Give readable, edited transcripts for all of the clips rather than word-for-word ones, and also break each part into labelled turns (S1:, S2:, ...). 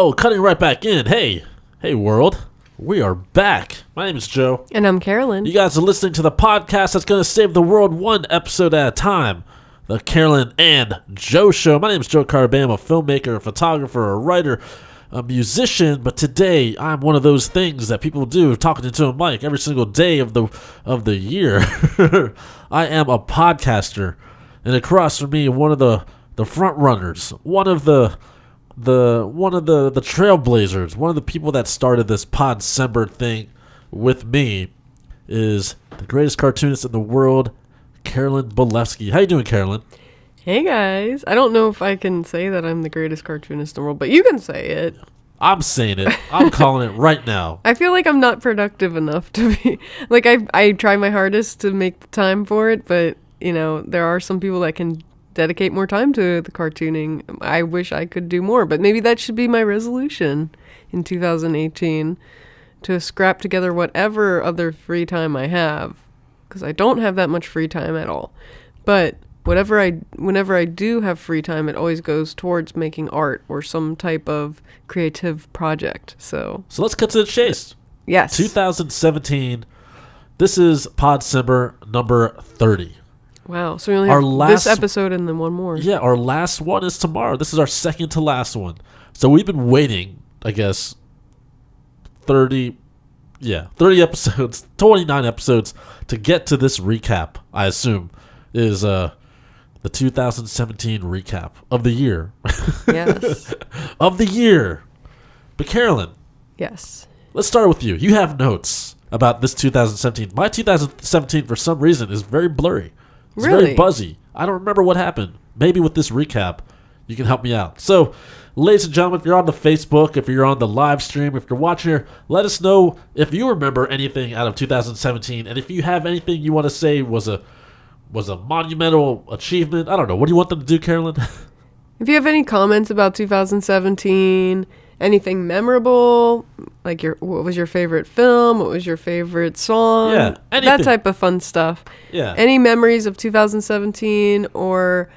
S1: Oh, cutting right back in. Hey world. We are back. My name is Joe.
S2: And I'm Carolyn.
S1: You guys are listening to the podcast that's going to save the world one episode at a time. The Carolyn and Joe Show. My name is Joe Carabeo. I'm a filmmaker, a photographer, a writer, a musician. But today, I'm one of those things that people do, talking into a mic every single day of the year. I am a podcaster. And across from me, one of the front runners, one of the trailblazers, one of the people that started this Podcember thing with me is the greatest cartoonist in the world, Carolyn Belefski. How you doing, Carolyn?
S2: Hey guys. I don't know if I can say that I'm the greatest cartoonist in the world, but you can say it.
S1: I'm saying it. I'm calling it right now.
S2: I feel like I'm not productive enough to be like I try my hardest to make the time for it, but you know, there are some people that can dedicate more time to the cartooning. I wish I could do more, but maybe that should be my resolution in 2018, to scrap together whatever other free time I have, because I don't have that much free time at all. But whenever I do have free time, it always goes towards making art or some type of creative project. So
S1: let's cut to the chase.
S2: Yes.
S1: 2017. This is Podcember number 30.
S2: Wow, so we only have this episode and then one more. Yeah,
S1: our last one is tomorrow. This is our second to last one. So we've been waiting, I guess, 30 episodes, 29 episodes to get to this recap, I assume, is the 2017 recap of the year.
S2: Yes.
S1: Of the year. But Carolyn.
S2: Yes.
S1: Let's start with you. You have notes about this 2017. My 2017, for some reason, is very blurry. It's very buzzy. I don't remember what happened. Maybe with this recap, you can help me out. So, ladies and gentlemen, if you're on the Facebook, if you're on the live stream, if you're watching here, let us know if you remember anything out of 2017. And if you have anything you want to say was a monumental achievement. I don't know. What do you want them to do, Carolyn?
S2: If you have any comments about 2017, anything memorable, like what was your favorite film? What was your favorite song?
S1: Yeah, anything.
S2: That type of fun stuff.
S1: Yeah.
S2: Any memories of 2017 or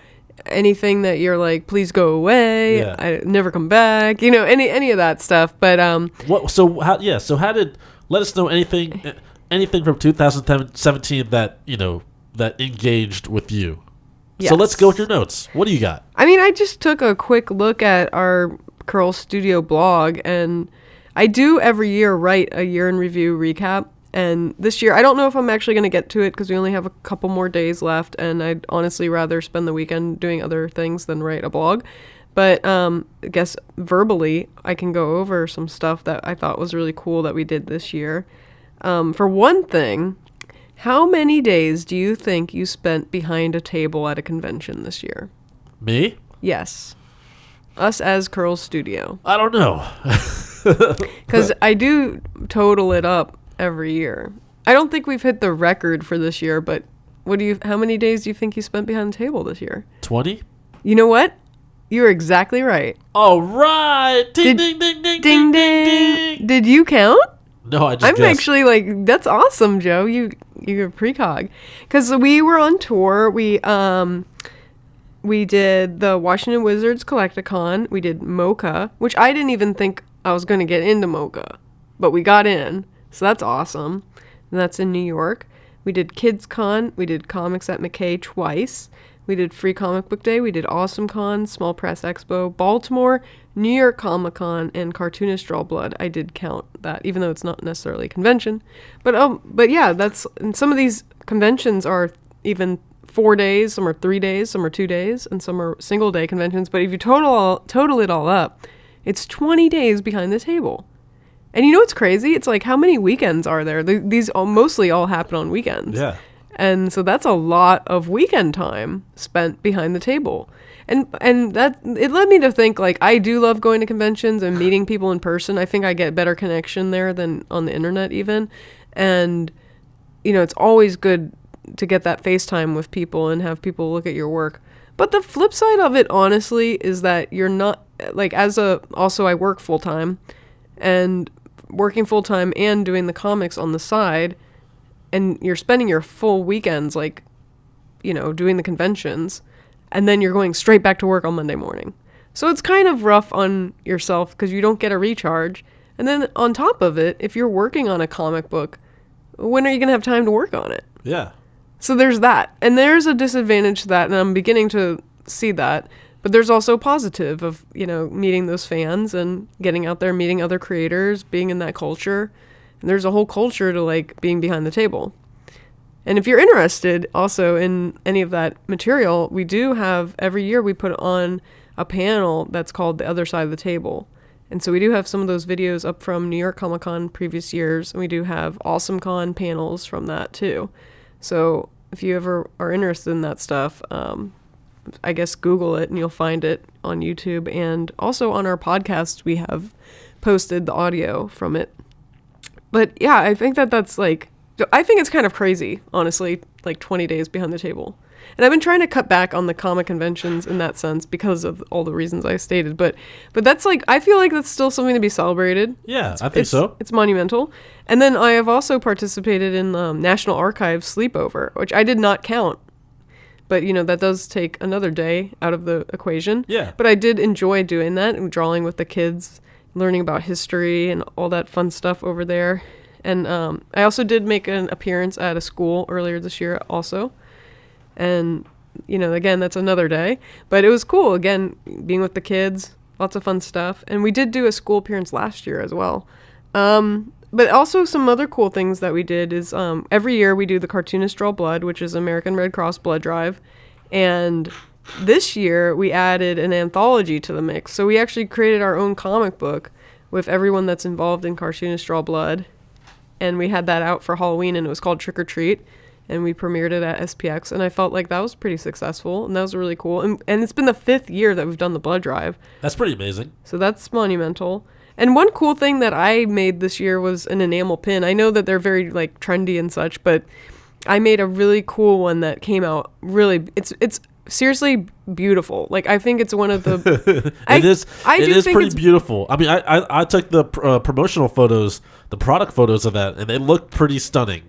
S2: anything that you're like, please go away.
S1: Yeah.
S2: I never come back. You know, any of that stuff. But
S1: let us know anything from 2017 that, you know, that engaged with you. Yes. So let's go with your notes. What do you got?
S2: I mean, I just took a quick look at our Curl Studio blog, and I do every year write a year in review recap. And this year, I don't know if I'm actually going to get to it because we only have a couple more days left, and I'd honestly rather spend the weekend doing other things than write a blog. But I guess verbally, I can go over some stuff that I thought was really cool that we did this year. For one thing, how many days do you think you spent behind a table at a convention this year?
S1: Me?
S2: Yes. Us as Curl Studio.
S1: I don't know.
S2: Because I do total it up every year. I don't think we've hit the record for this year, but how many days do you think you spent behind the table this year?
S1: 20?
S2: You know what? You're exactly right.
S1: All right. Ding, ding, ding, ding, ding, ding, ding.
S2: Did you count?
S1: No, I just
S2: I'm
S1: guessed.
S2: Actually like, that's awesome, Joe. You're precog. Because we were on tour. We did the Washington Wizards Collecticon. We did MoCA, which I didn't even think I was going to get into MoCA, but we got in, so that's awesome. And that's in New York. We did KidsCon. We did Comics at McKay twice. We did Free Comic Book Day. We did AwesomeCon, Small Press Expo, Baltimore, New York Comic-Con, and Cartoonist Draw Blood. I did count that, even though it's not necessarily a convention. But yeah, and some of these conventions are even 4 days, some are 3 days, some are 2 days, and some are single day conventions. But if you total it all up, it's 20 days behind the table. And you know what's crazy? It's like, how many weekends are there? These mostly all happen on weekends.
S1: Yeah.
S2: And so that's a lot of weekend time spent behind the table. And that, it led me to think, like, I do love going to conventions and meeting people in person. I think I get better connection there than on the internet even. And, you know, it's always good to get that FaceTime with people and have people look at your work. But the flip side of it, honestly, is that you're not, like, also I work full time, and working full time and doing the comics on the side, and you're spending your full weekends, like, you know, doing the conventions, and then you're going straight back to work on Monday morning. So it's kind of rough on yourself because you don't get a recharge. And then on top of it, if you're working on a comic book, when are you going to have time to work on it?
S1: Yeah.
S2: So there's that. And there's a disadvantage to that, and I'm beginning to see that. But there's also positive of, meeting those fans and getting out there, meeting other creators, being in that culture. And there's a whole culture to, like, being behind the table. And if you're interested also in any of that material, we do have, every year we put on a panel that's called The Other Side of the Table. And so we do have some of those videos up from New York Comic Con previous years, and we do have Awesome Con panels from that too. So if you ever are interested in that stuff, I guess Google it and you'll find it on YouTube. And also on our podcast, we have posted the audio from it. But yeah, I think that's like, I think it's kind of crazy, honestly, like 20 days behind the table. And I've been trying to cut back on the comic conventions in that sense because of all the reasons I stated. But that's like, I feel like that's still something to be celebrated.
S1: Yeah, I think so.
S2: It's monumental. And then I have also participated in the National Archives sleepover, which I did not count. But, that does take another day out of the equation.
S1: Yeah.
S2: But I did enjoy doing that and drawing with the kids, learning about history and all that fun stuff over there. And I also did make an appearance at a school earlier this year also. And, again, that's another day. But it was cool, again, being with the kids, lots of fun stuff. And we did do a school appearance last year as well. But also some other cool things that we did is every year we do the Cartoonist Draw Blood, which is American Red Cross blood drive. And this year we added an anthology to the mix. So we actually created our own comic book with everyone that's involved in Cartoonist Draw Blood. And we had that out for Halloween, and it was called Trick or Treat. And we premiered it at SPX, and I felt like that was pretty successful, and that was really cool. And it's been the 5th year that we've done the blood drive.
S1: That's pretty amazing.
S2: So that's monumental. And one cool thing that I made this year was an enamel pin. I know that they're very, like, trendy and such, but I made a really cool one that came out really... It's seriously beautiful. Like, I think it's one of the...
S1: It is pretty beautiful. I mean, I took the promotional photos, the product photos of that, and they look pretty stunning.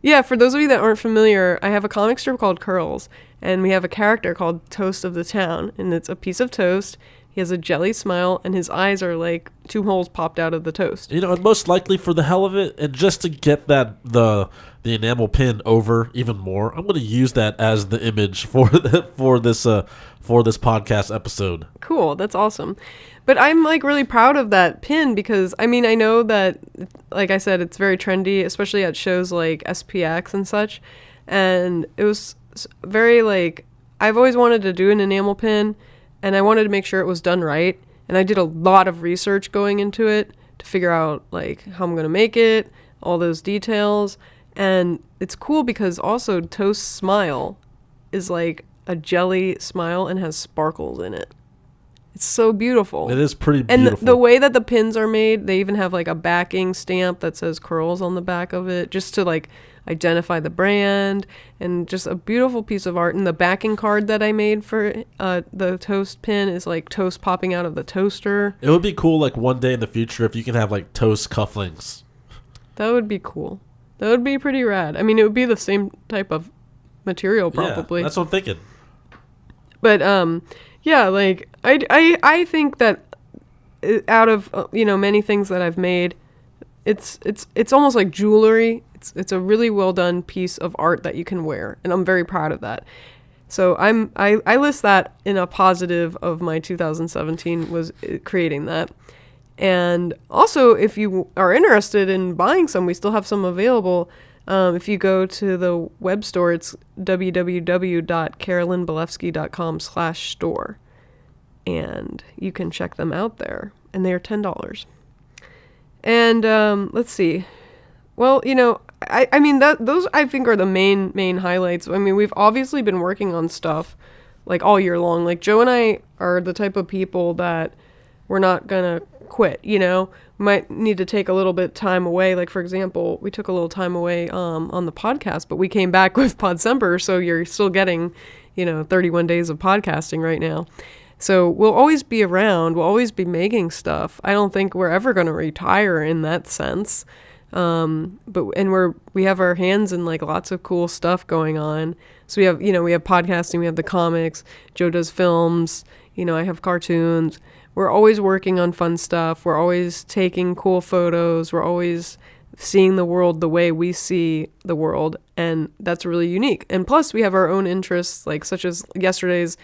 S2: Yeah, for those of you that aren't familiar, I have a comic strip called Curls, and we have a character called Toast of the Town, and it's a piece of toast. He has a jelly smile, and his eyes are like 2 holes popped out of the toast.
S1: And most likely for the hell of it, and just to get that the enamel pin over even more, I'm going to use that as the image for this podcast episode.
S2: Cool, that's awesome. But I'm like really proud of that pin because, I mean, I know that, like I said, it's very trendy, especially at shows like SPX and such. And it was very like, I've always wanted to do an enamel pin, and I wanted to make sure it was done right. And I did a lot of research going into it to figure out like how I'm going to make it, all those details. And it's cool because also Toast's smile is like a jelly smile and has sparkles in it. It's so beautiful.
S1: It is pretty beautiful.
S2: And the way that the pins are made, they even have like a backing stamp that says Curls on the back of it, just to like identify the brand, and just a beautiful piece of art. And the backing card that I made for the Toast pin is like toast popping out of the toaster.
S1: It would be cool like one day in the future if you can have like Toast cufflinks.
S2: That would be cool. That would be pretty rad. I mean, it would be the same type of material probably.
S1: Yeah, that's what I'm thinking.
S2: But yeah, like I think that out of many things that I've made, it's almost like jewelry. It's a really well done piece of art that you can wear, and I'm very proud of that. So I list that in a positive of my 2017 was creating that. And also, if you are interested in buying some, we still have some available. If you go to the web store, it's www.carolynbelefski.com/store. And you can check them out there. And they are $10. And let's see. Well, I mean, those I think are the main highlights. I mean, we've obviously been working on stuff like all year long. Like Joe and I are the type of people that we're not going to quit, might need to take a little bit time away. Like, for example, we took a little time away on the podcast, but we came back with Podcember, so you're still getting 31 days of podcasting right now. So we'll always be around, we'll always be making stuff. I don't think we're ever going to retire in that sense. We have our hands in like lots of cool stuff going on. So we have podcasting, we have the comics, Joe does films, I have cartoons. We're always working on fun stuff. We're always taking cool photos. We're always seeing the world the way we see the world, and that's really unique. And plus, we have our own interests, like such as yesterday's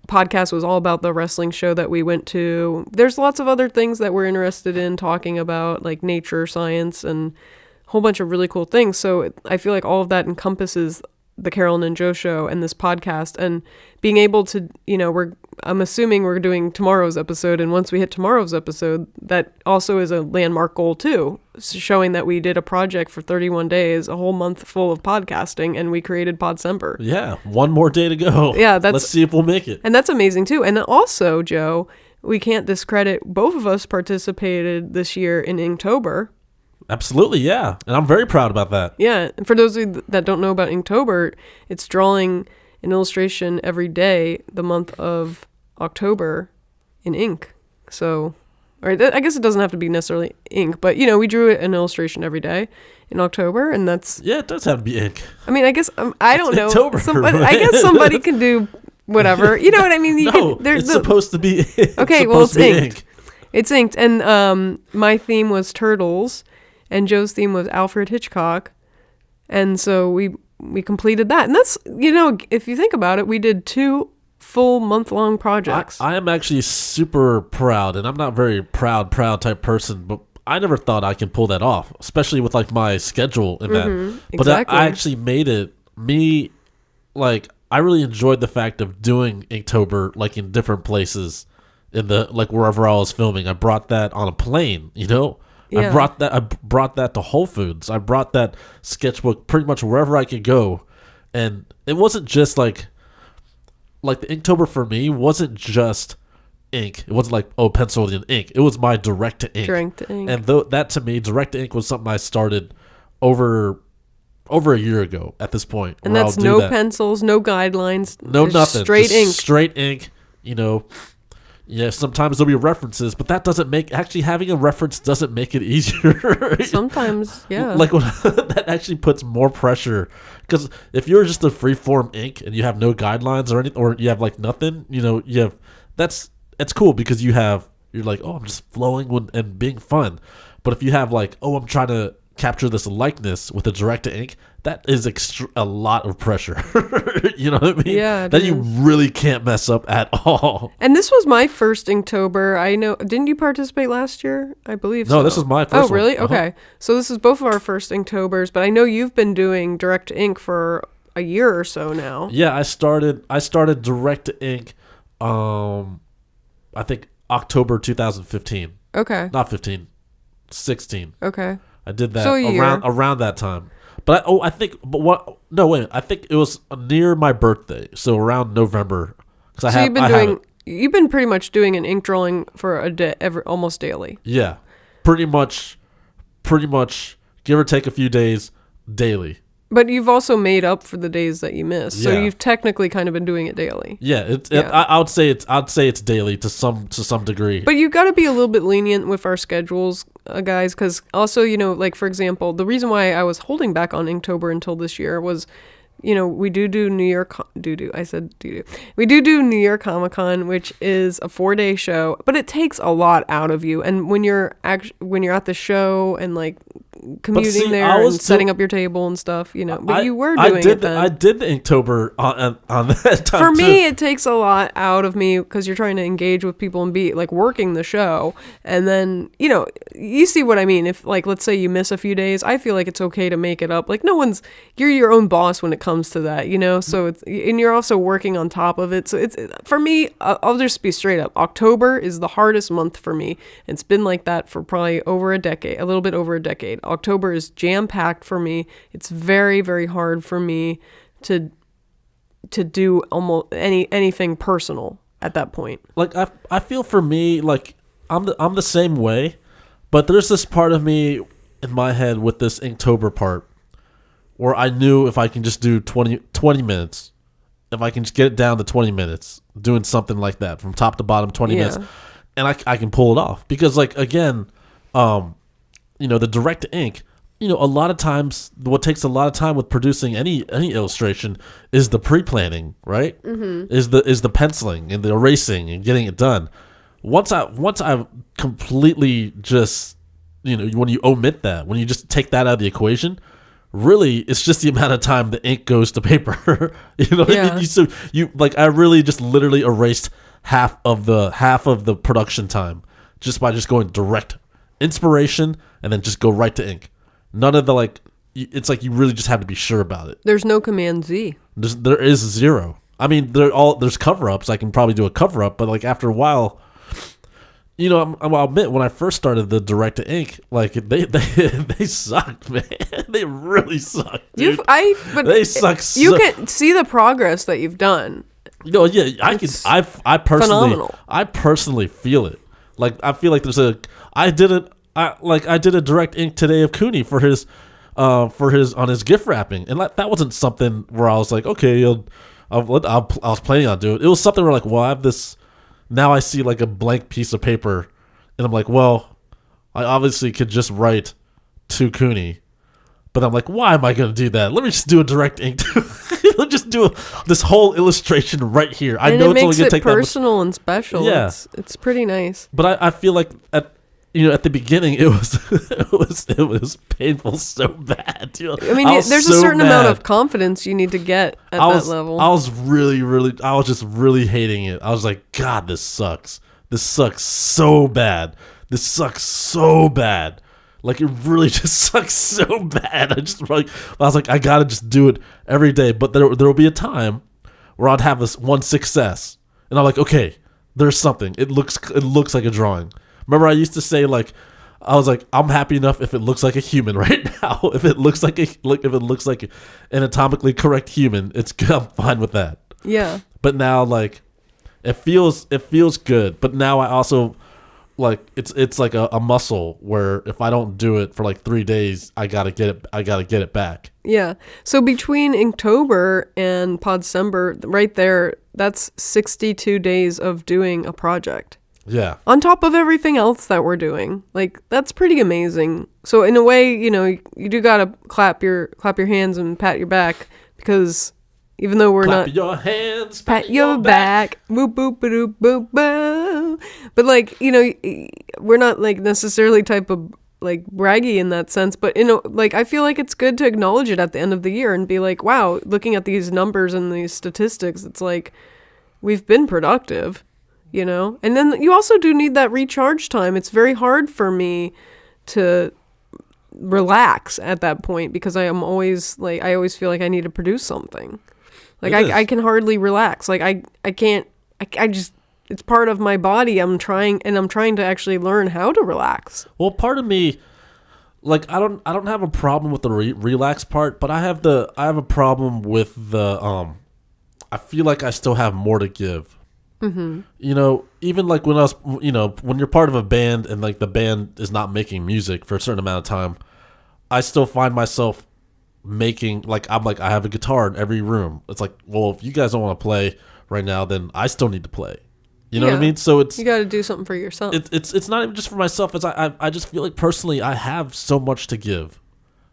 S2: podcast was all about the wrestling show that we went to. There's lots of other things that we're interested in talking about, like nature, science, and a whole bunch of really cool things. So I feel like all of that encompasses the Carolyn and Joe Show and this podcast, and being able to, I'm assuming we're doing tomorrow's episode, and once we hit tomorrow's episode, that also is a landmark goal too, showing that we did a project for 31 days, a whole month full of podcasting, and we created Podcember.
S1: Yeah, one more day to go.
S2: Yeah,
S1: let's see if we'll make it.
S2: And that's amazing too. And also, Joe, we can't discredit, both of us participated this year in Inktober.
S1: Absolutely, yeah. And I'm very proud about that.
S2: Yeah. And for those of you that don't know about Inktober, it's drawing an illustration every day the month of October in ink. So, I guess it doesn't have to be necessarily ink, but, we drew an illustration every day in October, and that's...
S1: Yeah, it does have to be ink.
S2: I mean, I guess, I don't know.
S1: Inktober, right?
S2: I guess somebody can do whatever. You know what I mean?
S1: It's supposed to be
S2: okay, well, it's inked. It's inked. And my theme was turtles, and Joe's theme was Alfred Hitchcock. And so we completed that. And that's, if you think about it, we did 2 full month-long projects.
S1: I am actually super proud, and I'm not a very proud type person, but I never thought I could pull that off, especially with like my schedule and that. But
S2: exactly.
S1: I actually made it. I really enjoyed the fact of doing Inktober like in different places, in the like wherever I was filming. I brought that on a plane, Yeah. I brought that to Whole Foods. I brought that sketchbook pretty much wherever I could go, and it wasn't just like the Inktober for me wasn't just ink. It wasn't like pencil and ink. It was my direct to ink. And that to me, direct to ink was something I started over a year ago at this point.
S2: And that's no pencils, no guidelines,
S1: no nothing,
S2: straight ink.
S1: Straight ink. Yeah, sometimes there'll be references, but that doesn't actually having a reference doesn't make it easier.
S2: Sometimes, yeah.
S1: That actually puts more pressure, because if you're just a freeform ink and you have no guidelines or anything, or you have like nothing, it's cool because you're like, oh, I'm just flowing and being fun. But if you have like, oh, I'm trying to capture this likeness with a direct to ink, that is a lot of pressure. You know what I mean?
S2: Yeah.
S1: That you really can't mess up at all.
S2: And this was my first Inktober. I know. Didn't you participate last year? I believe so.
S1: No, this is my first one.
S2: Oh, really? Okay. So this is both of our first Inktober's, but I know you've been doing direct to ink for a year or so now.
S1: Yeah, I started direct to ink, I think October 2015.
S2: Okay.
S1: Not 15, 16.
S2: Okay.
S1: I did that around that time. But I think it was near my birthday, so around November.
S2: You've been pretty much doing an ink drawing for a day, almost daily.
S1: Yeah, pretty much, give or take a few days, daily.
S2: But you've also made up for the days that you missed, so you've technically kind of been doing it daily.
S1: Yeah, I would say it's daily to some degree.
S2: But you got to be a little bit lenient with our schedules, guys, because also like for example, the reason why I was holding back on Inktober until this year was, we do New York we do New York Comic-Con, which is a 4-day show, but it takes a lot out of you, and when you're at the show and like commuting there and setting up your table and stuff, but you were doing it then.
S1: I did the Inktober on that time.
S2: For me, it takes a lot out of me because you're trying to engage with people and be like working the show, and then you see what I mean. If like let's say you miss a few days, I feel like it's okay to make it up. Like you're your own boss when it comes to that, So and you're also working on top of it. So it's for me. I'll just be straight up. October is the hardest month for me. It's been like that for probably a little bit over a decade. October is jam-packed for me. It's very, very hard for me to do almost anything personal at that point.
S1: Like I feel for me, like I'm the same way, but there's this part of me in my head with this Inktober part where I knew if I can just do 20 minutes, if I can just get it down to 20 minutes, doing something like that from top to bottom, 20 minutes, and I can pull it off. Because like again, the direct to ink, a lot of times what takes a lot of time with producing any illustration is the pre-planning, right? Is the penciling and the erasing and getting it done. Once I completely just, when you omit that, when you just take that out of the equation, really it's just the amount of time the ink goes to paper. What I mean? So I really just literally erased half of the production time just by just going direct inspiration and then just go right to ink. None of the it's like you really just have to be sure about it.
S2: There's no Command Z.
S1: There is zero. I mean, there's cover ups. I can probably do a cover up, but after a while, I'll admit when I first started the direct to ink, they sucked, man. They really sucked. Dude. They suck.
S2: You can see the progress that you've done.
S1: Yeah, I can. I personally, phenomenal. I personally feel it. I feel like I did a direct ink today of Cooney for his on his gift wrapping, and that wasn't something where I was like, okay, I was planning on doing it. It was something where well, I have this. Now I see a blank piece of paper, and I'm like, well, I obviously could just write to Cooney, but I'm like, why am I going to do that? Let me just do a direct ink. Let's just do this whole illustration right here. I know it's only going to take that much.
S2: Personal and special. Yeah, it's pretty nice.
S1: But I feel like at the beginning it was painful so bad.
S2: I mean, there's a certain amount of confidence you need to get at that level.
S1: I was just really hating it. I was like, God, this sucks. This sucks so bad. This sucks so bad. It really just sucks so bad. I was like, I gotta just do it every day. But there will be a time where I'd have this one success, and I'm like, okay, there's something. It looks like a drawing. Remember, I used to say I was like, I'm happy enough if it looks like a human right now. If it looks like an anatomically correct human, it's good. I'm fine with that.
S2: Yeah.
S1: But now it feels good. But now I also it's like a muscle where if I don't do it for 3 days, I gotta get it back.
S2: Yeah. So between Inktober and Podcember, right there, that's 62 days of doing a project.
S1: Yeah.
S2: On top of everything else that we're doing. That's pretty amazing. So in a way, you do gotta clap your hands and pat your back, because even though we're
S1: clap
S2: not
S1: your hands,
S2: pat your back, boop boop boop boop boop. But we're not necessarily type of braggy in that sense, but I feel like it's good to acknowledge it at the end of the year and be like, wow, looking at these numbers and these statistics, it's we've been productive. And then you also do need that recharge time. It's very hard for me to relax at that point, because I am always I always feel like I need to produce something. I can hardly relax. I can't, I just, it's part of my body. I'm trying to actually learn how to relax.
S1: Well, part of me, I don't have a problem with the relax part, but I have a problem with the, I feel like I still have more to give. Mm-hmm. Even when I was, when you're part of a band and the band is not making music for a certain amount of time, I still find myself making, I have a guitar in every room. It's well, if you guys don't want to play right now, then I still need to play. You know what I mean? So
S2: you got to do something for yourself.
S1: It's not even just for myself. It's I just feel like personally I have so much to give.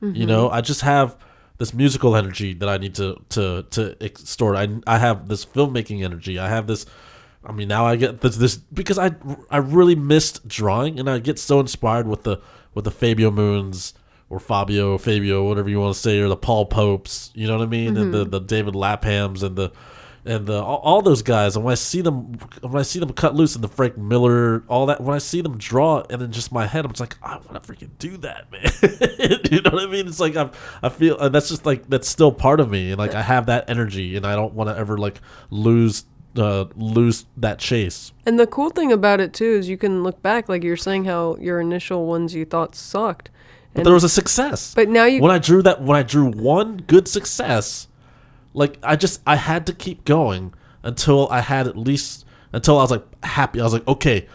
S1: Mm-hmm. I just have this musical energy that I need to store. I have this filmmaking energy. I have this. I mean, now I get this because I really missed drawing, and I get so inspired with the Fabio Moons or Fabio, whatever you want to say, or the Paul Popes. You know what I mean? Mm-hmm. And the David Laphams and the all those guys. And when I see them cut loose, and the Frank Miller, all that. When I see them draw, and in just my head, I'm just like, I want to freaking do that, man. You know what I mean? It's I feel, and that's just that's still part of me, and I have that energy, and I don't want to ever lose that chase.
S2: And the cool thing about it too is you can look back, you're saying how your initial ones you thought sucked,
S1: but there was a success.
S2: But now when
S1: I drew one good success, I had to keep going until I was happy. I was like, okay,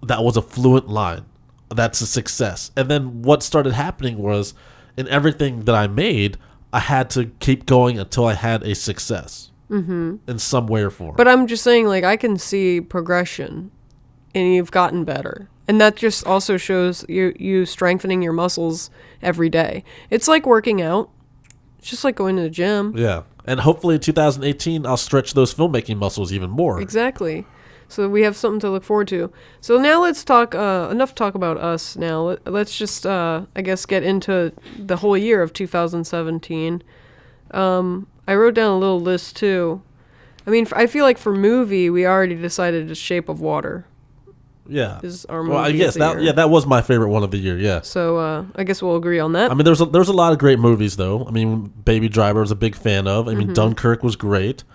S1: that was a fluent line. That's a success. And then what started happening was, in everything that I made, I had to keep going until I had a success. Mm-hmm. In some way or form.
S2: But I'm just saying, I can see progression, and you've gotten better. And that just also shows you strengthening your muscles every day. It's like working out. It's just like going to the gym.
S1: Yeah. And hopefully in 2018, I'll stretch those filmmaking muscles even more.
S2: Exactly. So we have something to look forward to. So now let's talk, enough talk about us now. Let's just, I guess, get into the whole year of 2017. I wrote down a little list, too. I mean, I feel like for movie, we already decided it's Shape of Water.
S1: Yeah.
S2: Is our movie
S1: well, I guess that was my favorite one of the year, yeah.
S2: So I guess we'll agree on that.
S1: I mean, there's a lot of great movies, though. I mean, Baby Driver was a big fan of. I mean, Dunkirk was great.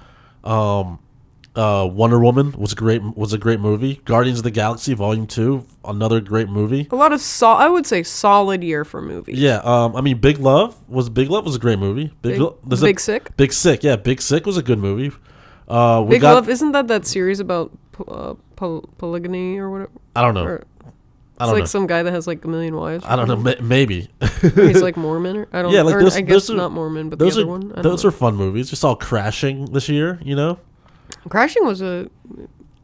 S1: Wonder Woman was a great movie. Guardians of the Galaxy Volume 2, another great movie.
S2: A lot of I would say solid year for movies.
S1: Yeah, I mean Big Love was a great movie.
S2: Big Sick?
S1: Big Sick, yeah, Big Sick was a good movie.
S2: Big Love, isn't that series about polygamy or whatever?
S1: I don't know.
S2: It's like some guy that has like a million wives.
S1: I don't know, maybe.
S2: He's like Mormon or I don't.
S1: Yeah, like
S2: I guess not Mormon, but the other one.
S1: Those are fun movies. Just all Crashing this year, you know.
S2: Crashing was a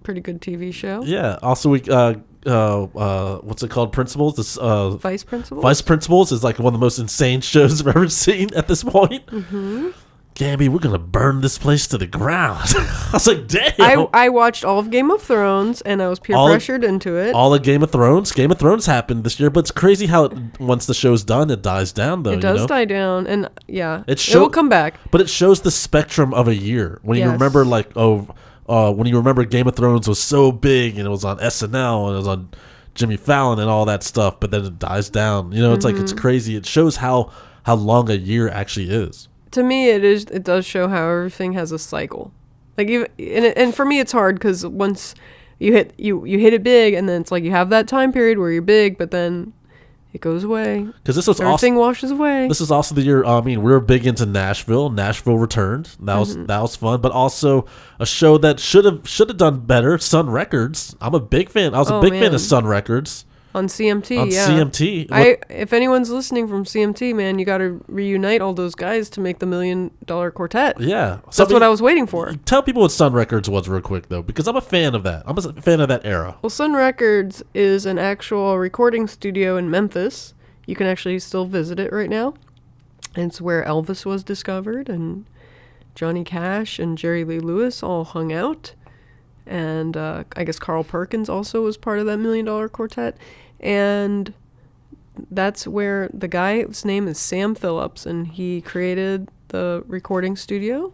S2: pretty good TV show.
S1: Yeah. Also, we what's it called? Principals. This
S2: Vice Principals.
S1: Vice Principals is like one of the most insane shows I've ever seen at this point. Mm-hmm. Gabby, we're gonna burn this place to the ground. I was like, damn.
S2: I watched all of Game of Thrones and I was peer pressured into it.
S1: All of Game of Thrones. Game of Thrones happened this year, but it's crazy how once the show's done, it dies down. Though
S2: it does die down, and yeah, it
S1: will
S2: come back.
S1: But it shows the spectrum of a year when you remember, like, when you remember Game of Thrones was so big and it was on SNL and it was on Jimmy Fallon and all that stuff, but then it dies down. You know, it's like it's crazy. It shows how long a year actually is.
S2: To me, it does show how everything has a cycle. Like and for me, it's hard because once you hit it big, and then it's like you have that time period where you're big, but then it goes away. Because everything washes away.
S1: This is also the year. I mean, we were big into Nashville. Nashville returned. That was fun, but also a show that should have done better. Sun Records. I'm a big fan. I was a big fan of Sun Records.
S2: On CMT,
S1: on CMT.
S2: If anyone's listening from CMT, man, you got to reunite all those guys to make the $1 Million Quartet.
S1: Yeah.
S2: That's what I was waiting for.
S1: Tell people what Sun Records was real quick, though, because I'm a fan of that. I'm a fan of that era.
S2: Well, Sun Records is an actual recording studio in Memphis. You can actually still visit it right now. It's where Elvis was discovered, and Johnny Cash and Jerry Lee Lewis all hung out. And I guess Carl Perkins also was part of that $1 Million Quartet. And that's where the guy's name is Sam Phillips, and he created the recording studio.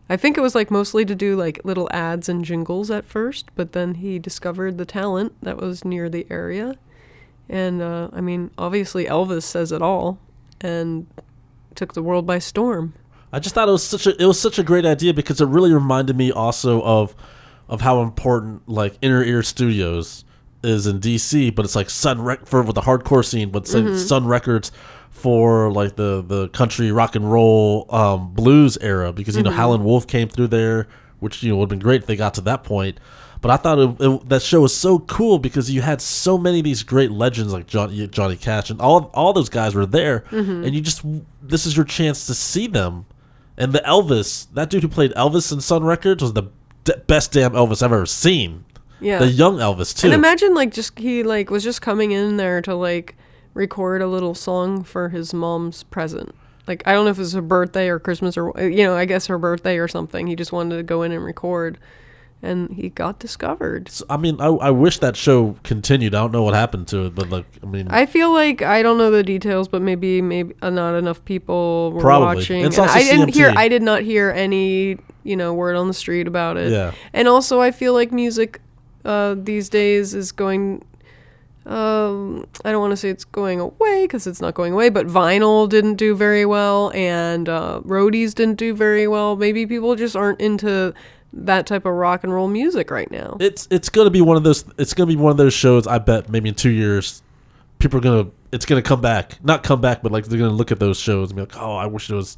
S2: I think it was like mostly to do like little ads and jingles at first, but then he discovered the talent that was near the area. And I mean, obviously Elvis says it all and took the world by storm.
S1: I just thought it was such a great idea because it really reminded me also of how important like Inner Ear Studios is in DC, but it's like with the hardcore scene, but it's like Sun Records for like the country rock and roll blues era, because you know Howlin' Wolf came through there, which would have been great if they got to that point. But I thought that show was so cool because you had so many of these great legends like Johnny Cash and all those guys were there, and this is your chance to see them. And the Elvis, that dude who played Elvis in Sun Records was the best damn Elvis I've ever seen.
S2: Yeah,
S1: the young Elvis too.
S2: And imagine he was just coming in there to like record a little song for his mom's present. Like, I don't know if it was her birthday or Christmas or I guess her birthday or something. He just wanted to go in and record, and he got discovered. So,
S1: I mean, I wish that show continued. I don't know what happened to it, but like, I mean,
S2: I feel like I don't know the details, but maybe not enough people were watching.
S1: It's also
S2: I did not hear any word on the street about it.
S1: Yeah,
S2: and also I feel like music these days is going. I don't want to say it's going away because it's not going away, but vinyl didn't do very well, and roadies didn't do very well. Maybe people just aren't into that type of rock and roll music right now.
S1: It's gonna be one of those. It's gonna be one of those shows. I bet maybe in 2 years, people are gonna. It's gonna come back. Not come back, but like they're gonna look at those shows and be like, "Oh, I wish it was."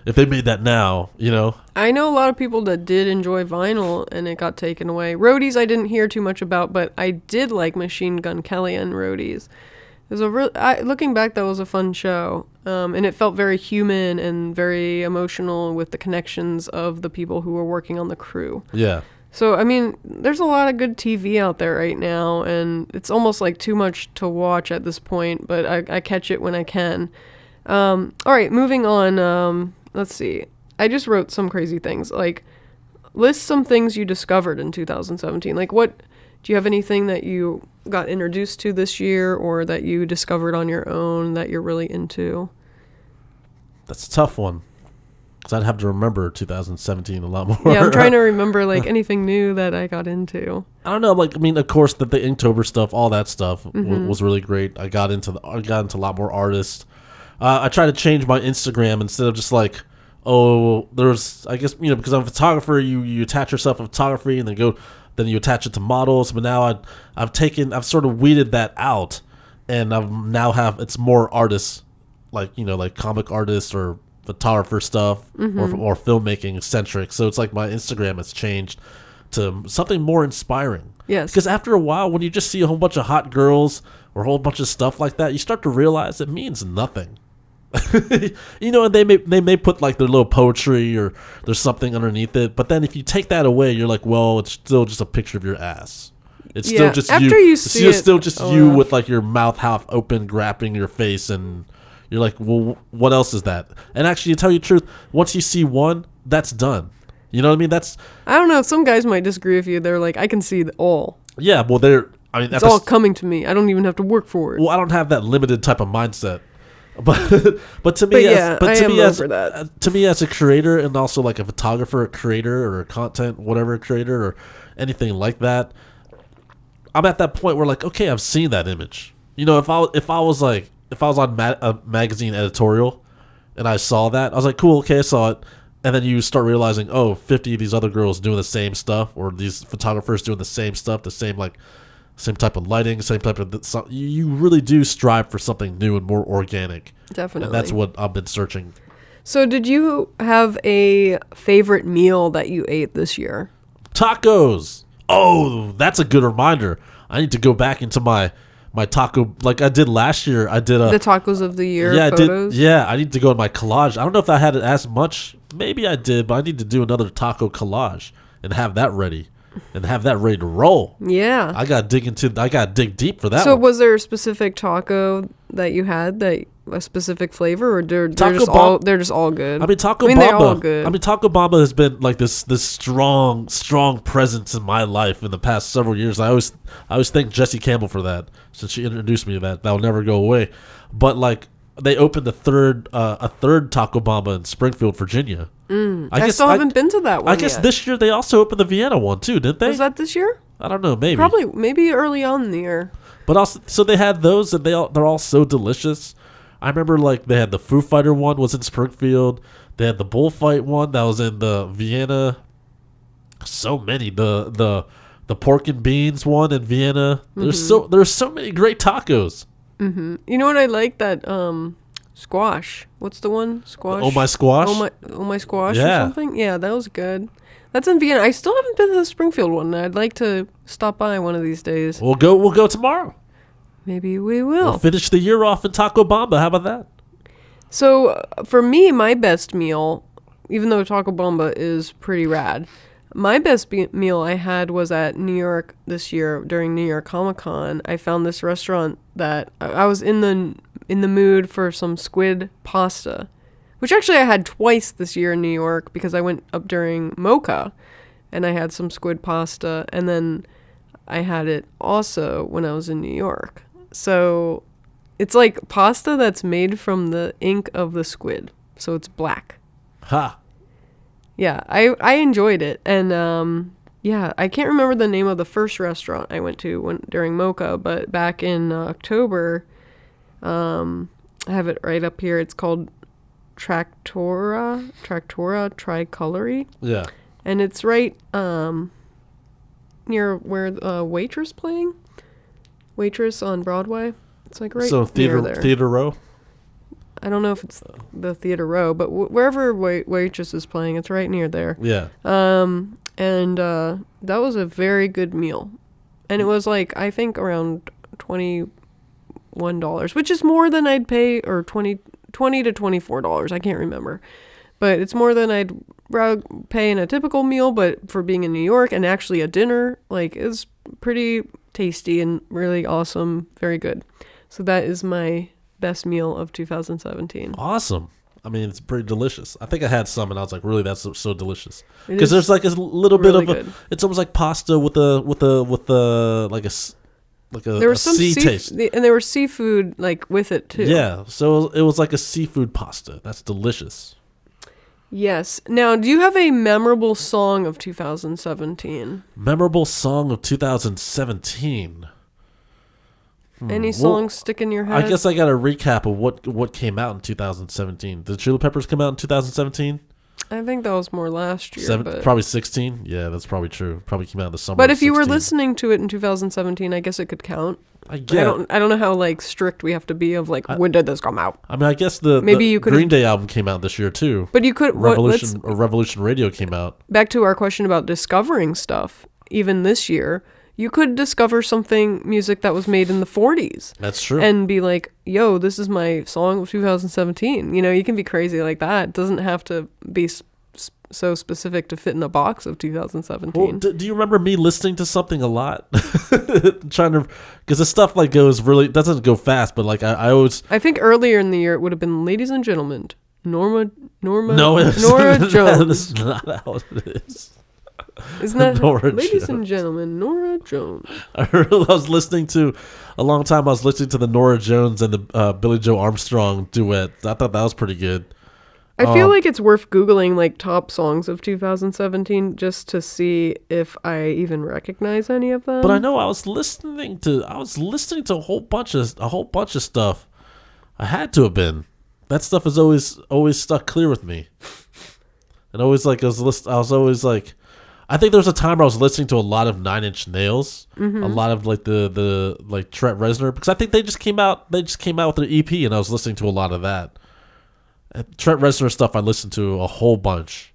S1: If they made that now, I
S2: know a lot of people that did enjoy vinyl, and it got taken away. Roadies I didn't hear too much about, but I did like Machine Gun Kelly and Roadies. It was looking back, that was a fun show, and it felt very human and very emotional with the connections of the people who were working on the crew.
S1: Yeah.
S2: So, I mean, there's a lot of good TV out there right now, and it's almost like too much to watch at this point, but I catch it when I can. All right, moving on. Let's see. I just wrote some crazy things. Like, list some things you discovered in 2017. Like, what do you have anything that you got introduced to this year or that you discovered on your own that you're really into?
S1: That's a tough one. Because I'd have to remember 2017 a lot more.
S2: Yeah, I'm trying to remember, like, anything new that I got into.
S1: I don't know. Like, I mean, of course, the Inktober stuff, all that stuff was really great. I got into a lot more artists. I try to change my Instagram instead of just like, there's, I guess, because I'm a photographer, you attach yourself to photography and then you attach it to models. But now I've sort of weeded that out, and it's more artists, like comic artists or photographer stuff or filmmaking centric. So it's like my Instagram has changed to something more inspiring.
S2: Yes.
S1: Because after a while, when you just see a whole bunch of hot girls or a whole bunch of stuff like that, you start to realize it means nothing. And they may put like their little poetry or there's something underneath it, but then if you take that away, you're like, well, it's still just a picture of your ass. It's still just
S2: after
S1: you with like your mouth half open, grabbing your face, and you're like, well, what else is that? And actually, to tell you the truth, once you see one, that's done. You know what I mean?
S2: I don't know. Some guys might disagree with you. They're like, I can see all.
S1: Yeah, well, it's
S2: all coming to me. I don't even have to work for it.
S1: Well, I don't have that limited type of mindset. But to me, to me as a creator and also like a photographer, a creator, or a content whatever creator or anything like that, I'm at that point where like, okay, I've seen that image. If I was on a magazine editorial and I saw that, I was like, cool, okay, I saw it. And then you start realizing, 50 of these other girls doing the same stuff, or these photographers doing the same stuff, the same type of lighting, same type of... You really do strive for something new and more organic.
S2: Definitely.
S1: And that's what I've been searching.
S2: So did you have a favorite meal that you ate this year?
S1: Tacos! Oh, that's a good reminder. I need to go back into my taco, like I did last year. I did
S2: the tacos of the year photos?
S1: I need to go in my collage. I don't know if I had it as much. Maybe I did, but I need to do another taco collage and have that ready. And have that ready to roll.
S2: Yeah.
S1: I got to dig deep for that.
S2: So
S1: one.
S2: was there a specific taco that you had a specific flavor, or they're just all good?
S1: I mean, they're all good. I mean, Taco Bamba has been like this strong presence in my life in the past several years. I always thank Jessie Campbell for that, since she introduced me to that. That'll never go away. But like, they opened a third Taco Bamba in Springfield, Virginia.
S2: I still haven't been to that one.
S1: I guess this year they also opened the Vienna one too, didn't they?
S2: Was that this year?
S1: I don't know.
S2: Maybe early on in the year.
S1: But also, so they had those, and they're all so delicious. I remember like they had the Foo Fighter one was in Springfield. They had the bullfight one that was in the Vienna. So many the pork and beans one in Vienna. There's so many great tacos.
S2: Mm-hmm. You know what I like? That squash. What's the one? Squash.
S1: Oh my squash.
S2: Oh my squash or something. Yeah, that was good. That's in Vienna. I still haven't been to the Springfield one. I'd like to stop by one of these days.
S1: We'll go tomorrow.
S2: Maybe we will.
S1: We'll finish the year off in Taco Bamba. How about that?
S2: So for me, my best meal, even though Taco Bamba is pretty rad, my best meal I had was at New York this year during New York Comic Con. I found this restaurant that I was in the mood for some squid pasta, which actually I had twice this year in New York because I went up during Mocha and I had some squid pasta, and then I had it also when I was in New York. So it's like pasta that's made from the ink of the squid, so it's black.
S1: Ha.
S2: Yeah, I enjoyed it, and I can't remember the name of the first restaurant I went to during Mocha, but back in October, I have it right up here. It's called Traktora Tricolori.
S1: Yeah, and
S2: it's right near where Waitress playing. Waitress on Broadway. It's like right near there.
S1: Theater Row.
S2: I don't know if it's the Theater Row, but wherever Waitress is playing, it's right near there.
S1: Yeah.
S2: That was a very good meal, and it was like I think around $21, which is more than I'd pay, or $20 to $24. I can't remember, but it's more than I'd paying a typical meal, but for being in New York and actually a dinner, like, is pretty tasty and really awesome. Very good. So that is my best meal of 2017.
S1: Awesome. I mean, it's pretty delicious. I think I had some, and I was like, "Really, that's so delicious." Because there's like a little
S2: really
S1: bit of it's almost like pasta with a like
S2: there was some
S1: sea taste,
S2: and there was seafood like with it too.
S1: Yeah, so it was like a seafood pasta. That's delicious.
S2: Yes. Now, do you have a memorable song of 2017?
S1: Memorable song of 2017.
S2: Any songs stick in your head?
S1: I guess I got a recap of what came out in 2017. Did Chili Peppers come out in 2017?
S2: I think that was more last year.
S1: Probably 16. Yeah, that's probably true. Probably came out in the summer.
S2: But if you were listening to it in 2017, I guess it could count. I don't know how like strict we have to be of like when did this come out.
S1: I mean, I guess the Green Day album came out this year too.
S2: But you could
S1: Revolution Radio came out.
S2: Back to our question about discovering stuff. Even this year, you could discover music that was made in the 40s.
S1: That's true.
S2: And be like, yo, this is my song of 2017. You know, you can be crazy like that. It doesn't have to be so specific to fit in a box of 2017.
S1: Well, do you remember me listening to something a lot? Because the stuff like doesn't go fast, but like I think
S2: earlier in the year it would have been Ladies and Gentlemen, Nora
S1: Jones.
S2: That's
S1: not how it is.
S2: Isn't that Ladies and Gentlemen, Nora Jones?
S1: I was listening to a long time. I was listening to the Nora Jones and the Billy Joe Armstrong duet. I thought that was pretty good.
S2: I feel like it's worth Googling like top songs of 2017 just to see if I even recognize any of them.
S1: But I know I was listening to a whole bunch of stuff. I had to have been. That stuff is always stuck clear with me. And always like I was always like, I think there was a time where I was listening to a lot of Nine Inch Nails, a lot of like the like Trent Reznor, because I think they just came out with an EP, and I was listening to a lot of that. And Trent Reznor stuff I listened to a whole bunch,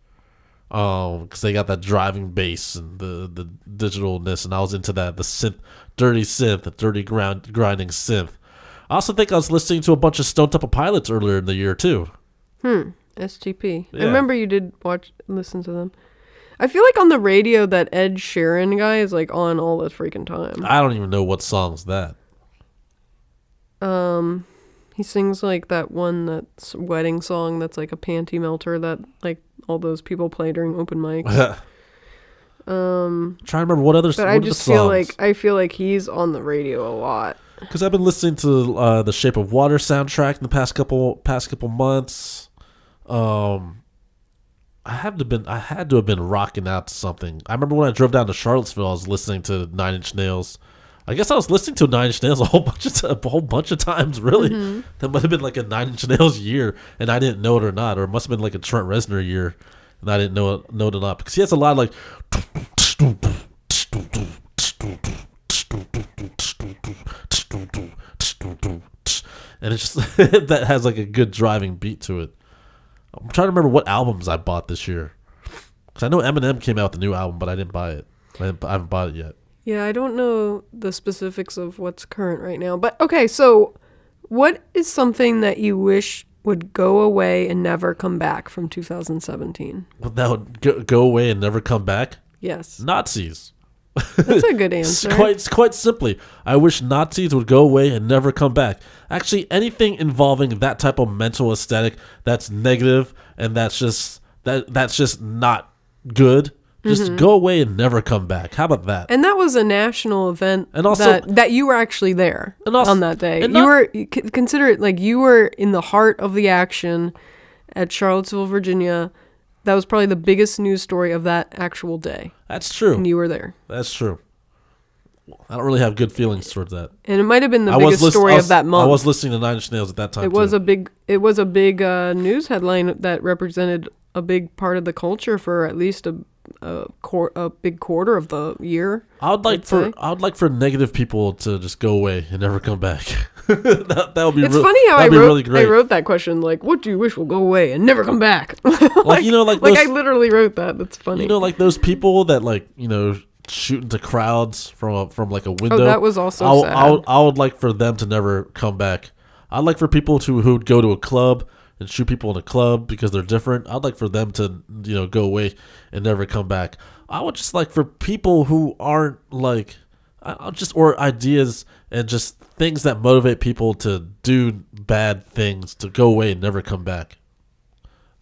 S1: because they got that driving bass and the digitalness, and I was into that, the dirty grinding synth. I also think I was listening to a bunch of Stone Temple Pilots earlier in the year too.
S2: STP.
S1: Yeah.
S2: I remember you did listen to them. I feel like on the radio that Ed Sheeran guy is like on all the freaking time.
S1: I don't even know what song's that.
S2: He sings like that that's wedding song that's like a panty melter that like all those people play during open mics.
S1: Trying to remember what other.
S2: But I just feel like he's on the radio a lot.
S1: Because I've been listening to the Shape of Water soundtrack in the past couple months. I had to have been rocking out to something. I remember when I drove down to Charlottesville, I was listening to Nine Inch Nails. I guess I was listening to Nine Inch Nails a whole bunch of times, really. Mm-hmm. That might have been like a Nine Inch Nails year, and I didn't know it or not. Or it must have been like a Trent Reznor year, and I didn't know it or not. Because he has a lot of like... And it's just... that has like a good driving beat to it. I'm trying to remember what albums I bought this year. Because I know Eminem came out with a new album, but I didn't buy it. I haven't bought it yet.
S2: Yeah, I don't know the specifics of what's current right now. But, okay, so what is something that you wish would go away and never come back from 2017?
S1: Well, that would go away and never come back?
S2: Yes.
S1: Nazis.
S2: That's a good answer.
S1: Quite simply, I wish Nazis would go away and never come back. Actually, anything involving that type of mental aesthetic that's negative and that's just not good, just go away and never come back. How about that?
S2: And that was a national event, and also that you were actually there on that day. Consider it like you were in the heart of the action at Charlottesville, Virginia. That was probably the biggest news story of that actual day.
S1: That's true.
S2: And you were there.
S1: That's true. I don't really have good feelings towards that.
S2: And it might have been the biggest story of that month.
S1: I was listening to Nine Inch Nails at that time.
S2: It was a big news headline that represented a big part of the culture for at least a big quarter of the year. I would like for negative people to just go away and never come back. that would be. It's funny how I wrote that question. Like, what do you wish will go away and never come back? like I literally wrote that. That's funny.
S1: You know, like those people that shoot into crowds from like a window.
S2: Oh, that was also sad.
S1: I would like for them to never come back. I'd like for people who would go to a club, and shoot people in a club because they're different. I'd like for them to, go away and never come back. I would just like for people who aren't like, or ideas and just things that motivate people to do bad things to go away and never come back.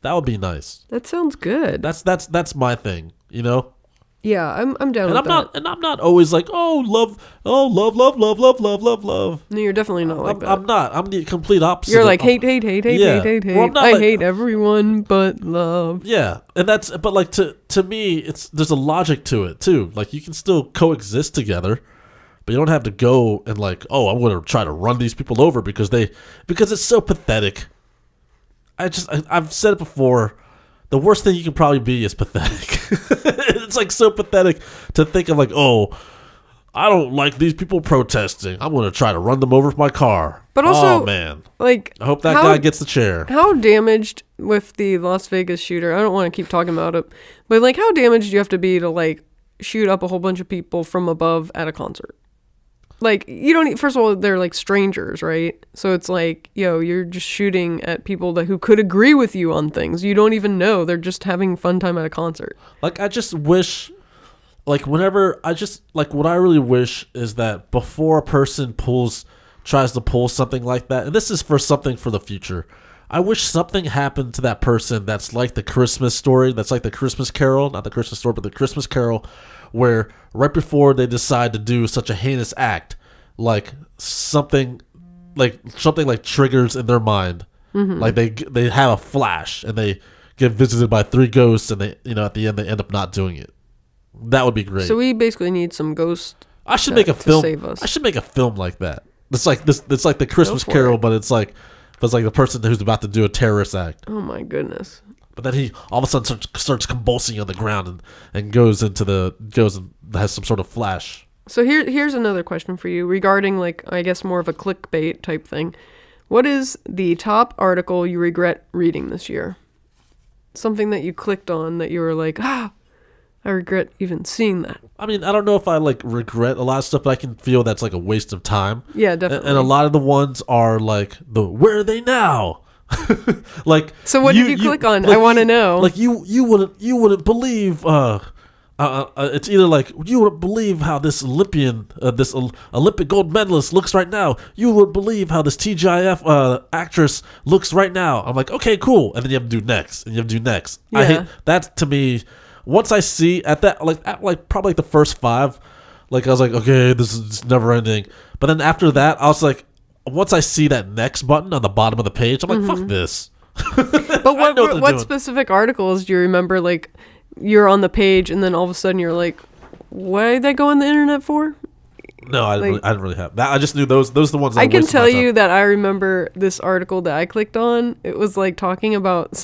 S1: That would be nice.
S2: That sounds good.
S1: That's my thing,
S2: Yeah, I'm down with that.
S1: I'm not always like, love.
S2: No, you're definitely not like that.
S1: I'm not. I'm the complete opposite.
S2: You're like hate. Well, I hate everyone but love.
S1: Yeah, and but like to me, there's a logic to it too. Like you can still coexist together, but you don't have to go and like, I'm going to try to run these people over because it's so pathetic. I've said it before. The worst thing you can probably be is pathetic. It's like so pathetic to think of like, I don't like these people protesting. I'm going to try to run them over with my car.
S2: But also,
S1: man,
S2: like,
S1: I hope that guy gets the chair.
S2: How damaged with the Las Vegas shooter? I don't want to keep talking about it, but like, how damaged do you have to be to like shoot up a whole bunch of people from above at a concert? Like, you don't. First of all, they're like strangers, right? So it's like, you're just shooting at people who could agree with you on things. You don't even know. They're just having fun time at a concert. Like,
S1: I just wish, like, what I really wish is that before a person tries to pull something like that, and this is for something for the future, I wish something happened to that person that's like the Christmas story, that's like the Christmas Carol, not the Christmas story, but the Christmas Carol, where right before they decide to do such a heinous act, like something like triggers in their mind, like they have a flash and they get visited by 3 ghosts, and they at the end they end up not doing it. That would be great.
S2: So we basically need some ghosts.
S1: I should make a film.
S2: Save us.
S1: I should make a film like that. It's like this. It's like the Christmas Carol, but it's like the person who's about to do a terrorist act.
S2: Oh my goodness.
S1: But then he all of a sudden starts convulsing on the ground and goes and has some sort of flash.
S2: So here's another question for you regarding, like, I guess more of a clickbait type thing. What is the top article you regret reading this year? Something that you clicked on that you were like, I regret even seeing that.
S1: I mean, I don't know if I like regret a lot of stuff, but I can feel that's like a waste of time.
S2: Yeah, definitely.
S1: And a lot of the ones are like where are they now? Like,
S2: so what did you click on? Like, I want to know.
S1: Like you wouldn't believe. It's either like you wouldn't believe how this Olympic gold medalist looks right now. You wouldn't believe how this TGIF actress looks right now. I'm like, okay, cool, and then you have to do next, and you have to do next.
S2: Yeah.
S1: I hate that. To me, once I see at probably the first 5, like I was like, okay, this is never ending. But then after that, I was like, once I see that next button on the bottom of the page, I'm like, fuck this.
S2: But what specific articles do you remember? Like, you're on the page and then all of a sudden you're like, what did they go on the internet for?
S1: No, I didn't really have that. I just knew those are the ones
S2: I can tell you that I remember this article that I clicked on. It was like talking about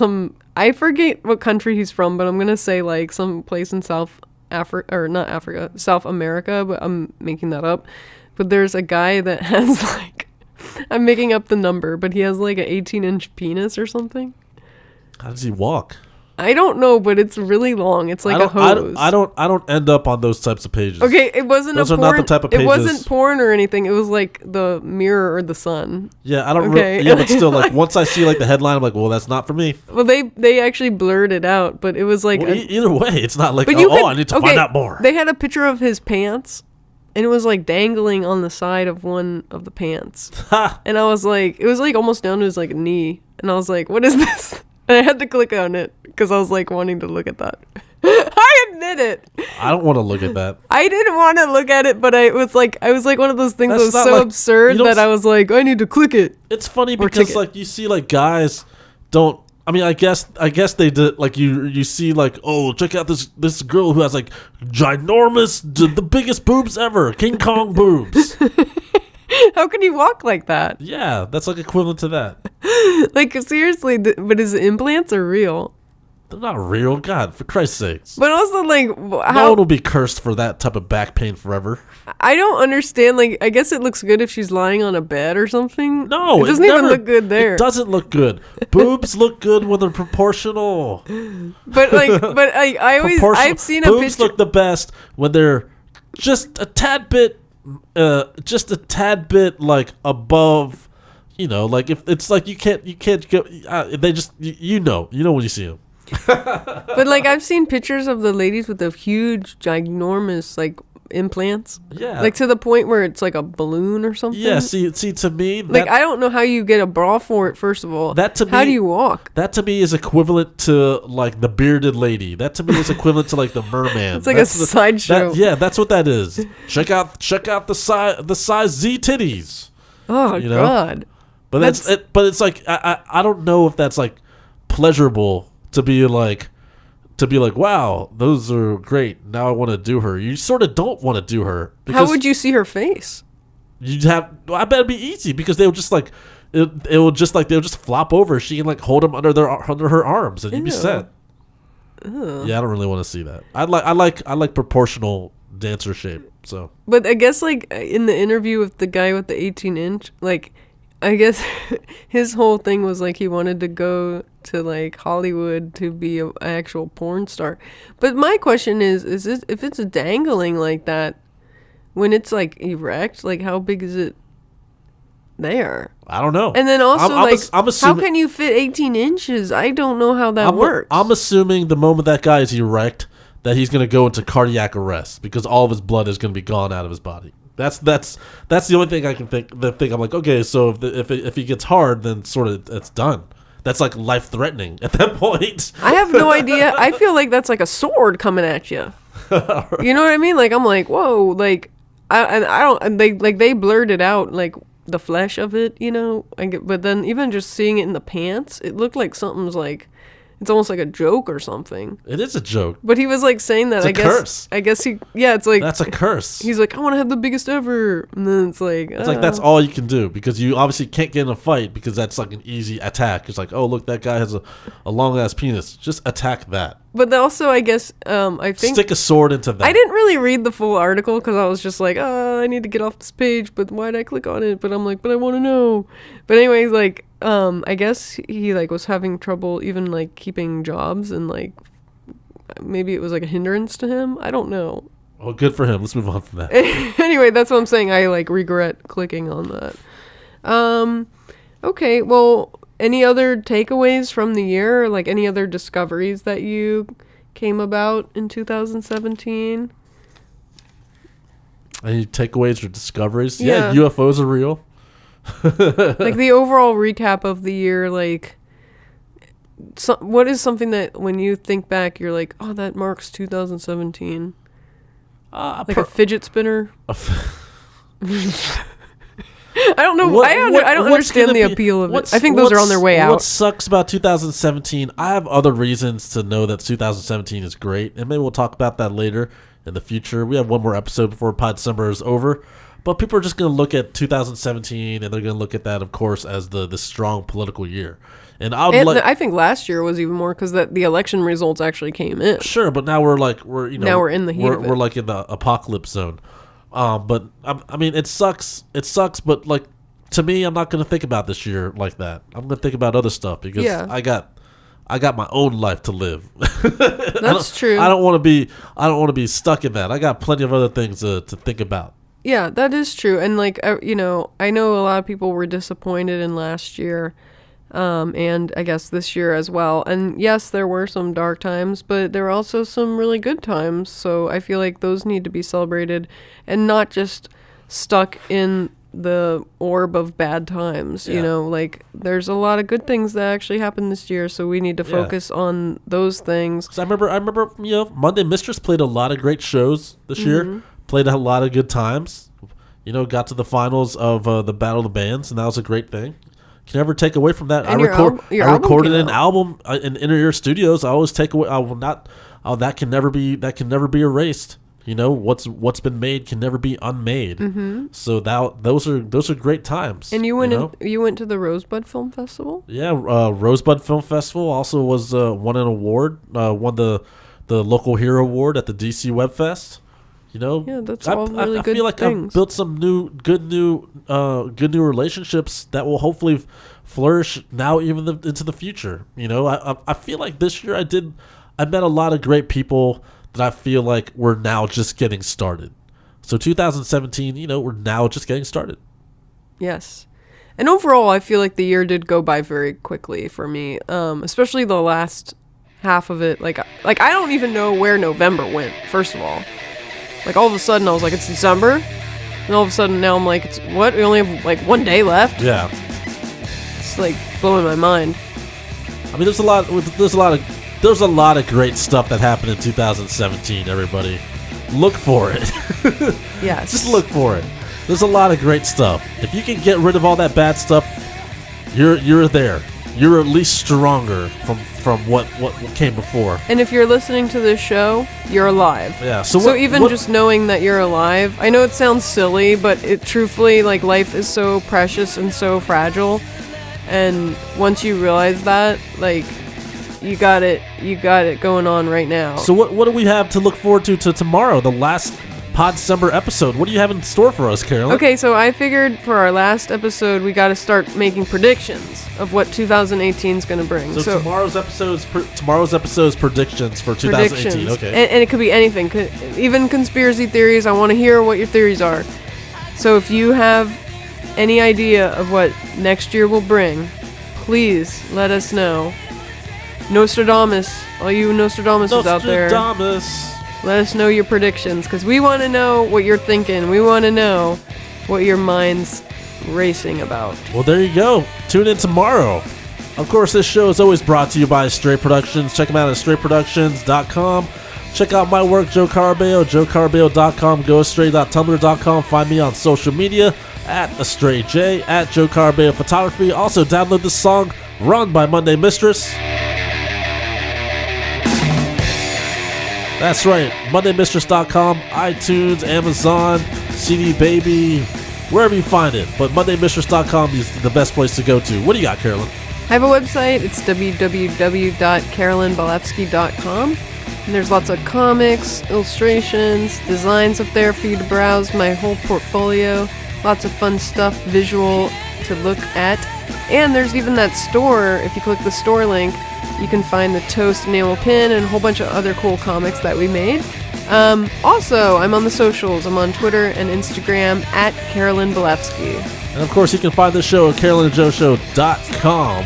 S2: I forget what country he's from, but I'm going to say like some place in South America, but I'm making that up. But there's a guy that has like, I'm making up the number, but he has like an 18-inch penis or something.
S1: How does he walk?
S2: I don't know, but it's really long. It's like a hose.
S1: I don't end up on those types of pages.
S2: Okay, it wasn't
S1: those
S2: a
S1: are
S2: porn.
S1: Not the type of pages.
S2: It wasn't porn or anything. It was like the mirror or the sun.
S1: Yeah, I don't. Okay. But still, like once I see like the headline, I'm like, well, that's not for me.
S2: Well, they actually blurred it out, but it was like
S1: either way, it's not like I need to find out more.
S2: They had a picture of his pants. And it was like dangling on the side of one of the pants. And I was like, it was like almost down to his like knee. And I was like, what is this? And I had to click on it because I was like wanting to look at that. I admit it.
S1: I don't want to look at that.
S2: I didn't want to look at it, but I was like one of those things that was so like, absurd that I was like, I need to click it.
S1: It's funny because like you see like guys don't. I mean, I guess they did, like, you see, like, oh, check out this girl who has, like, ginormous, the biggest boobs ever, King Kong boobs.
S2: How can you walk like that?
S1: Yeah, that's, like, equivalent to that.
S2: Like, seriously, but is implants are real?
S1: They're not real, God, for Christ's sakes.
S2: But also, like,
S1: no one will be cursed for that type of back pain forever.
S2: I don't understand. Like, I guess it looks good if she's lying on a bed or something.
S1: No,
S2: it doesn't even look good there.
S1: It doesn't look good. Boobs look good when they're proportional.
S2: But I've seen a picture.
S1: Boobs look the best when they're just a tad bit like above you know, like if it's like you can't go. They just you know when you see them.
S2: But like I've seen pictures of the ladies with the huge, ginormous like implants.
S1: Yeah.
S2: Like to the point where it's like a balloon or something.
S1: Yeah. See to me,
S2: like I don't know how you get a bra for it. First of all, how do you walk?
S1: That to me is equivalent to like the bearded lady. That to me is equivalent to like the merman.
S2: It's like a sideshow.
S1: Yeah, that's what that is. Check out the size Z titties.
S2: Oh God.
S1: But that's it. But it's like I don't know if that's like pleasurable to be like wow, those are great. Now I want to do her. You sort of don't want to do her.
S2: How would you see her face?
S1: I bet it'd be easy because they would just like it would just like they would just flop over. She can like hold them under her arms and you'd be set.
S2: Ew.
S1: Yeah, I don't really want to see that. I like proportional dancer shape. So,
S2: but I guess like in the interview with the guy with the 18-inch, like I guess his whole thing was like he wanted to go to like Hollywood to be an actual porn star. But my question is it, if it's dangling like that, when it's like erect, like how big is it there?
S1: I don't know.
S2: And then also
S1: I'm assuming,
S2: how can you fit 18 inches? I don't know how that works.
S1: I'm assuming the moment that guy is erect that he's going to go into cardiac arrest because all of his blood is going to be gone out of his body. That's the only thing I can think. I'm like, okay, so if he gets hard, then sort of it's done. That's like life threatening at that point.
S2: I have no idea. I feel like that's like a sword coming at you. You know what I mean? Like I'm like, whoa, like I don't. And they blurred it out like the flesh of it, you know. But then even just seeing it in the pants, it looked like something's like. It's almost like a joke or something.
S1: It is a joke.
S2: But he was like saying that.
S1: It's a curse.
S2: I guess it's like
S1: that's a curse.
S2: He's like, I want to have the biggest ever, and then it's like
S1: that's all you can do because you obviously can't get in a fight because that's like an easy attack. It's like, oh look, that guy has a long ass penis. Just attack that.
S2: But also, I guess I think
S1: stick a sword into that.
S2: I didn't really read the full article because I was just like, I need to get off this page. But why'd I click on it? But I'm like, but I want to know. But anyways, like. I guess he like was having trouble even like keeping jobs and like maybe it was like a hindrance to him. I don't know.
S1: Well, good for him. Let's move on from that.
S2: Anyway, that's what I'm saying. I like regret clicking on that. Okay. Well, any other takeaways from the year? Or, like any other discoveries that you came about in 2017?
S1: Any takeaways or discoveries?
S2: Yeah,
S1: UFOs are real.
S2: Like the overall recap of the year, like what is something that when you think back you're like, oh, that marks 2017? Like a fidget spinner. I don't know. I don't understand the appeal of it. I think those are on their way out.
S1: What sucks about 2017, I have other reasons to know that 2017 is great, and maybe we'll talk about that later in the future. We have one more episode before Podcember is over. But people are just going to look at 2017, and they're going to look at that, of course, as the strong political year. And I
S2: think last year was even more because the election results actually came in.
S1: Sure, but now we're in the heat of it. We're like in the apocalypse zone. But I mean, it sucks. It sucks. But like to me, I'm not going to think about this year like that. I'm going to think about other stuff because I got my own life to live.
S2: That's true.
S1: I don't want to be stuck in that. I got plenty of other things to think about.
S2: Yeah, that is true. And like, I know a lot of people were disappointed in last year, and I guess this year as well. And yes, there were some dark times, but there were also some really good times. So I feel like those need to be celebrated and not just stuck in the orb of bad times. You know, like there's a lot of good things that actually happened this year. So we need to focus on those things.
S1: So I remember, Monday Mistress played a lot of great shows this year. Played a lot of good times, got to the finals of the Battle of the Bands, and that was a great thing. Can never take away from that.
S2: And
S1: I recorded an album in Inner Ear Studios. I always take away. I will not. That can never be erased. What's been made can never be unmade. Mm-hmm. So those are great times.
S2: And you went to the Rosebud Film Festival?
S1: Yeah, Rosebud Film Festival also was won an award. Won the local hero award at the DC Web Fest.
S2: Yeah, that's all really good.
S1: I feel like I've built some good new relationships that will hopefully flourish now even into the future. I feel like this year I met a lot of great people that I feel like we're now just getting started. So 2017, we're now just getting started.
S2: Yes. And overall, I feel like the year did go by very quickly for me, especially the last half of it. Like I don't even know where November went, first of all. Like, all of a sudden, I was like, it's December? And all of a sudden, now I'm like, it's what? We only have, like, 1 day left?
S1: Yeah.
S2: It's, like, blowing my mind.
S1: I mean, there's a lot of great stuff that happened in 2017, everybody. Look for it.
S2: Yes.
S1: Just look for it. There's a lot of great stuff. If you can get rid of all that bad stuff, you're there. You're at least stronger from what came before.
S2: And if you're listening to this show, you're alive.
S1: Yeah.
S2: So even just knowing that you're alive, I know it sounds silly, but it truthfully, like, life is so precious and so fragile. And once you realize that, like, you got it going on right now.
S1: So what do we have to look forward to tomorrow, the last Podcember episode? What do you have in store for us, Carolyn?
S2: Okay, so I figured for our last episode, we got to start making predictions of what 2018 is going to bring.
S1: So tomorrow's episode's predictions for 2018. Okay.
S2: And it could be anything, even conspiracy theories. I want to hear what your theories are. So if you have any idea of what next year will bring, please let us know. Nostradamus, all you Nostradamuses out there. Let us know your predictions, because we want to know what you're thinking. We want to know what your mind's racing about.
S1: Well, there you go. Tune in tomorrow. Of course, this show is always brought to you by Astray Productions. Check them out at astrayproductions.com. Check out my work, Joe Carabeo, joecarabeo.com, goastray.tumblr.com. Find me on social media at AstrayJ, at Joe Carabeo Photography. Also, download the song Run by Monday Mistress. That's right, MondayMistress.com, iTunes, Amazon, CD Baby, wherever you find it. But MondayMistress.com is the best place to go to. What do you got, Carolyn?
S2: I have a website. It's www.carolynbelefski.com. And there's lots of comics, illustrations, designs up there for you to browse. My whole portfolio. Lots of fun stuff, visual to look at. And there's even that store. If you click the store link, you can find the Toast enamel pin and a whole bunch of other cool comics that we made. Also, I'm on the socials. I'm on Twitter and Instagram at Carolyn Belefski.
S1: And of course, you can find the show at carolinandjoeshow.com,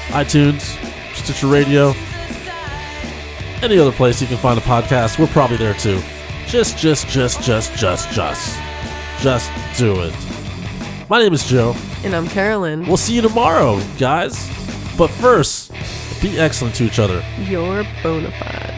S1: iTunes, Stitcher Radio, any other place you can find a podcast. We're probably there too. Just do it. My name is Joe.
S2: And I'm Carolyn.
S1: We'll see you tomorrow, guys. But first, be excellent to each other.
S2: You're bona fide.